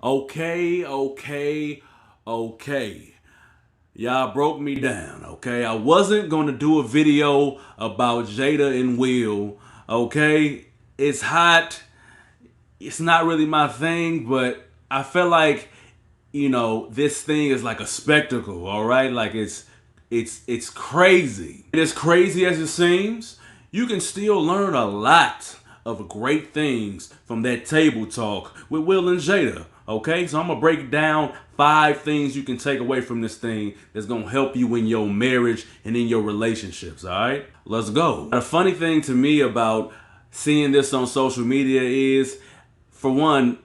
Okay, okay, okay. Y'all broke me down, okay? I wasn't gonna do a video about Jada and Will, okay? It's hot. It's not really my thing, but I feel like, this thing is like a spectacle, all right? Like it's crazy. And as crazy as it seems, you can still learn a lot of great things from that table talk with Will and Jada. Okay, so I'm gonna break down 5 things you can take away from this thing that's gonna help you in your marriage and in your relationships. All right, let's go. The funny thing to me about seeing this on social media is, for one,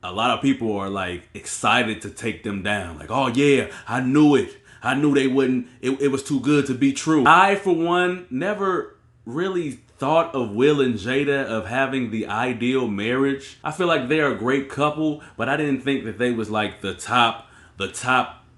a lot of people are like excited to take them down. Like, oh yeah, I knew it. I knew they wouldn't. It was too good to be true. I, for one, never really thought of Will and Jada of having the ideal marriage. I feel like they're a great couple, but I didn't think that they was like the top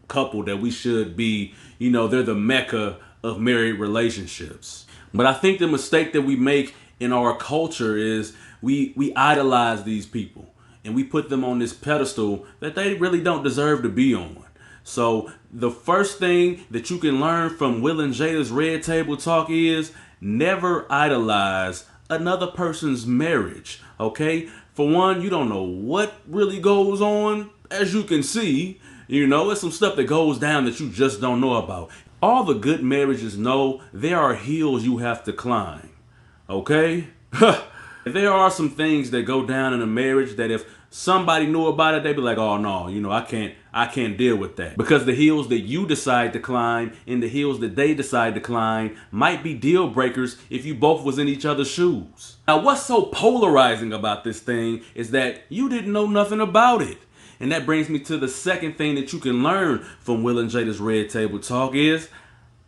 couple that we should be. They're the mecca of married relationships. But I think the mistake that we make in our culture is we idolize these people and we put them on this pedestal that they really don't deserve to be on. So the first thing that you can learn from Will and Jada's Red Table Talk is never idolize another person's marriage. Okay? For one, you don't know what really goes on. As you can see, it's some stuff that goes down that you just don't know about. All the good marriages know there are hills you have to climb. Okay? There are some things that go down in a marriage that if somebody knew about it, they'd be like, oh no, I can't deal with that. Because the hills that you decide to climb and the hills that they decide to climb might be deal breakers if you both was in each other's shoes. Now, what's so polarizing about this thing is that you didn't know nothing about it. And that brings me to the second thing that you can learn from Will and Jada's Red Table Talk is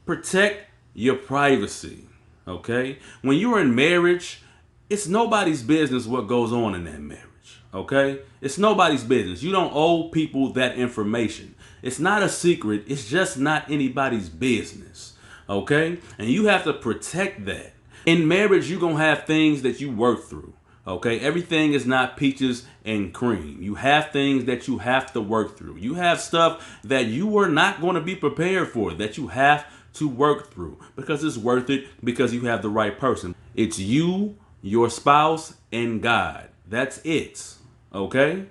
protect your privacy. Okay? When you're in marriage, it's nobody's business what goes on in that marriage. Okay? It's nobody's business. You don't owe people that information. It's not a secret. It's just not anybody's business. Okay? And you have to protect that. In marriage, you're going to have things that you work through. Okay? Everything is not peaches and cream. You have things that you have to work through. You have stuff that you were not going to be prepared for, that you have to work through because it's worth it, because you have the right person. It's you, your spouse, and God. That's it. Okay?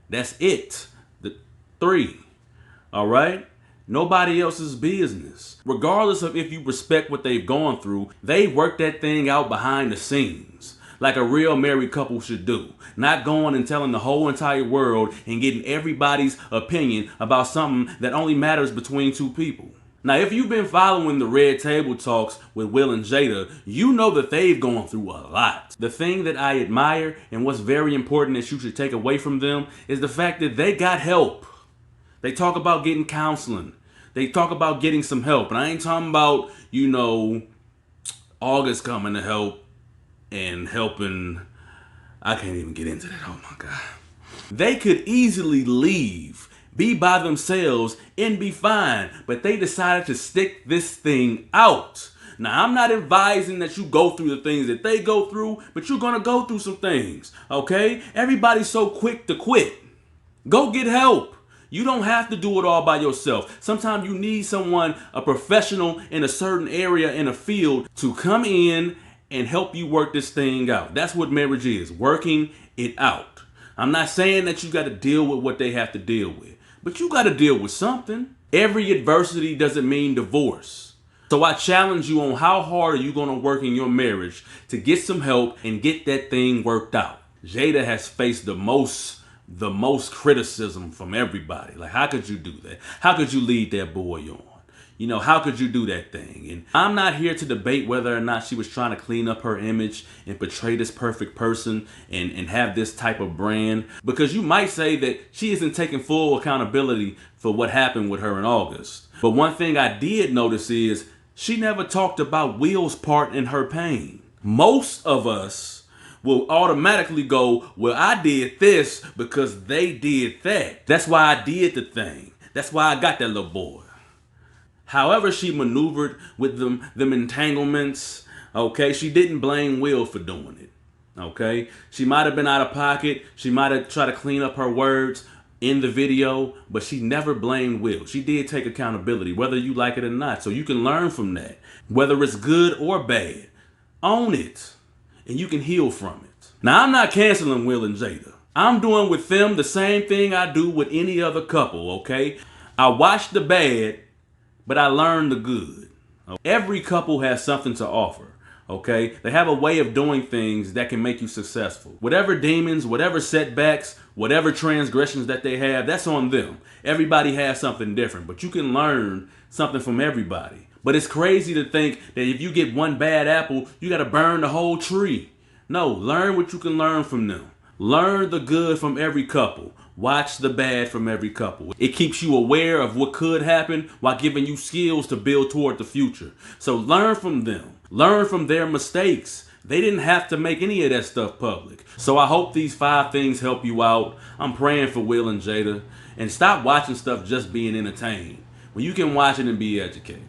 That's it. The 3. All right? Nobody else's business. Regardless of if you respect what they've gone through, they work that thing out behind the scenes. Like a real married couple should do. Not going and telling the whole entire world and getting everybody's opinion about something that only matters between 2 people. Now, if you've been following the Red Table Talks with Will and Jada, you know that they've gone through a lot. The thing that I admire and what's very important that you should take away from them is the fact that they got help. They talk about getting counseling. They talk about getting some help. And I ain't talking about, August coming to help and helping. I can't even get into that. Oh my God. They could easily leave, be by themselves, and be fine. But they decided to stick this thing out. Now, I'm not advising that you go through the things that they go through, but you're going to go through some things, okay? Everybody's so quick to quit. Go get help. You don't have to do it all by yourself. Sometimes you need someone, a professional in a certain area in a field, to come in and help you work this thing out. That's what marriage is, working it out. I'm not saying that you got to deal with what they have to deal with, but you got to deal with something. Every adversity doesn't mean divorce. So I challenge you on how hard are you going to work in your marriage to get some help and get that thing worked out. Jada has faced the most criticism from everybody. Like, how could you do that? How could you lead that boy on? How could you do that thing? And I'm not here to debate whether or not she was trying to clean up her image and portray this perfect person and have this type of brand. Because you might say that she isn't taking full accountability for what happened with her in August. But one thing I did notice is she never talked about Will's part in her pain. Most of us will automatically go, well, I did this because they did that. That's why I did the thing. That's why I got that little boy. However she maneuvered with them entanglements, okay, she didn't blame Will for doing it, okay? She might have been out of pocket. She might have tried to clean up her words. in the video, but she never blamed Will. She did take accountability, whether you like it or not. So you can learn from that. Whether it's good or bad, own it, and you can heal from it. Now, I'm not canceling Will and Jada. I'm doing with them the same thing I do with any other couple, okay? I watched the bad, but I learned the good. Every couple has something to offer. Okay, they have a way of doing things that can make you successful. Whatever demons, whatever setbacks, whatever transgressions that they have, that's on them. Everybody has something different, but you can learn something from everybody. But it's crazy to think that if you get one bad apple, you got to burn the whole tree. No, learn what you can learn from them. Learn the good from every couple. Watch the bad from every couple. It keeps you aware of what could happen while giving you skills to build toward the future. So learn from them. Learn from their mistakes. They didn't have to make any of that stuff public. So I hope these 5 things help you out. I'm praying for Will and Jada. And stop watching stuff just being entertained when you can watch it and be educated.